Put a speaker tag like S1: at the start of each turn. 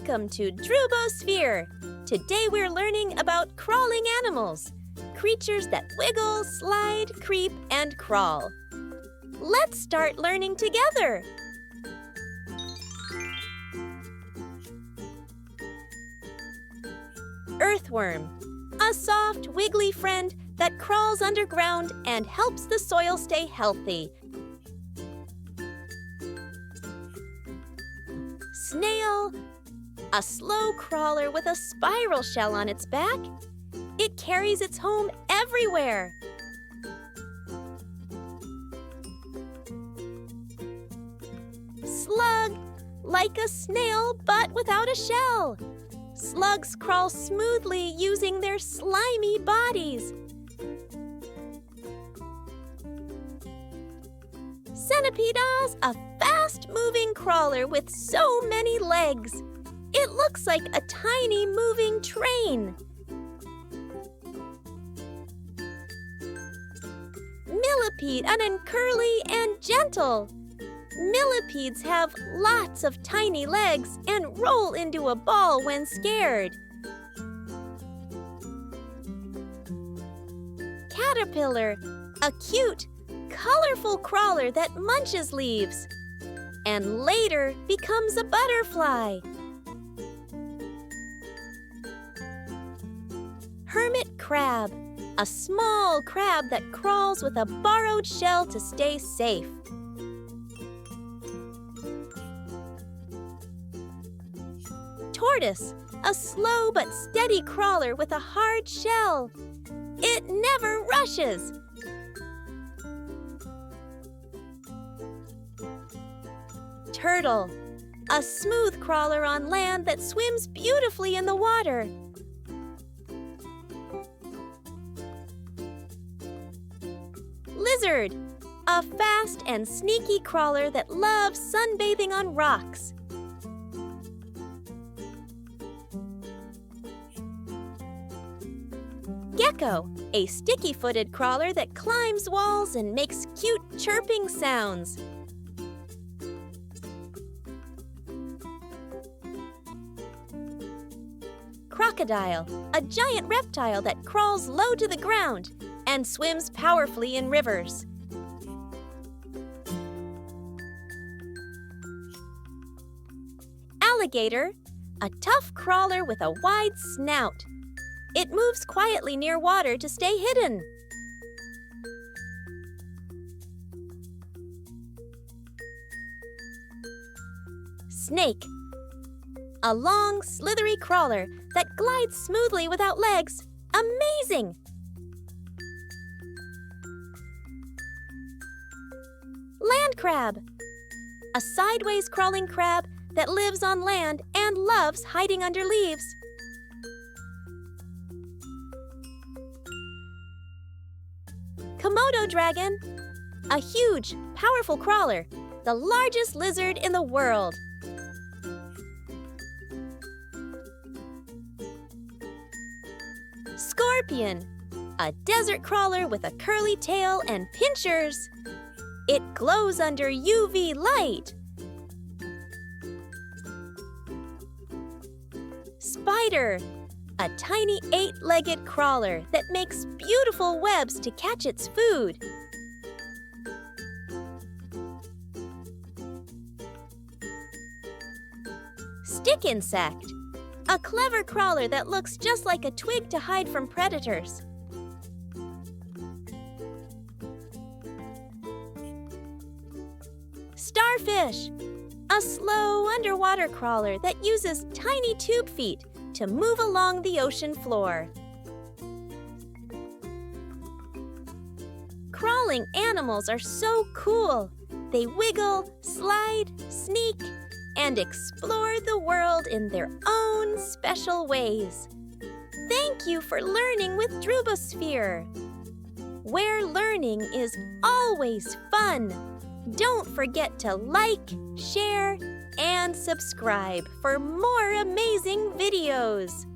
S1: Welcome to DhruboSphere. Today we're learning about crawling animals, creatures that wiggle, slide, creep, and crawl. Let's start learning together. Earthworm, a soft, wiggly friend that crawls underground and helps the soil stay healthy. Snail, a slow crawler with a spiral shell on its back. It carries its home everywhere. Slug, like a snail but without a shell. Slugs crawl smoothly using their slimy bodies. Centipede, a fast-moving crawler with so many legs. It looks like a tiny moving train. Millipede, curly and gentle. Millipedes have lots of tiny legs and roll into a ball when scared. Caterpillar, a cute, colorful crawler that munches leaves and later becomes a butterfly. Hermit crab, a small crab that crawls with a borrowed shell to stay safe. Tortoise, a slow but steady crawler with a hard shell. It never rushes. Turtle, a smooth crawler on land that swims beautifully in the water. Lizard, a fast and sneaky crawler that loves sunbathing on rocks. Gecko, a sticky-footed crawler that climbs walls and makes cute chirping sounds. Crocodile, a giant reptile that crawls low to the ground and swims powerfully in rivers. Alligator, a tough crawler with a wide snout. It moves quietly near water to stay hidden. Snake, a long, slithery crawler that glides smoothly without legs. Amazing! Land crab, a sideways crawling crab that lives on land and loves hiding under leaves. Komodo dragon, a huge, powerful crawler, the largest lizard in the world. Scorpion, a desert crawler with a curly tail and pincers. It glows under UV light. Spider, a tiny 8-legged crawler that makes beautiful webs to catch its food. Stick insect, a clever crawler that looks just like a twig to hide from predators. Starfish, a slow underwater crawler that uses tiny tube feet to move along the ocean floor. Crawling animals are so cool. They wiggle, slide, sneak, and explore the world in their own special ways. Thank you for learning with DhruboSphere, where learning is always fun. Don't forget to like, share, and subscribe for more amazing videos.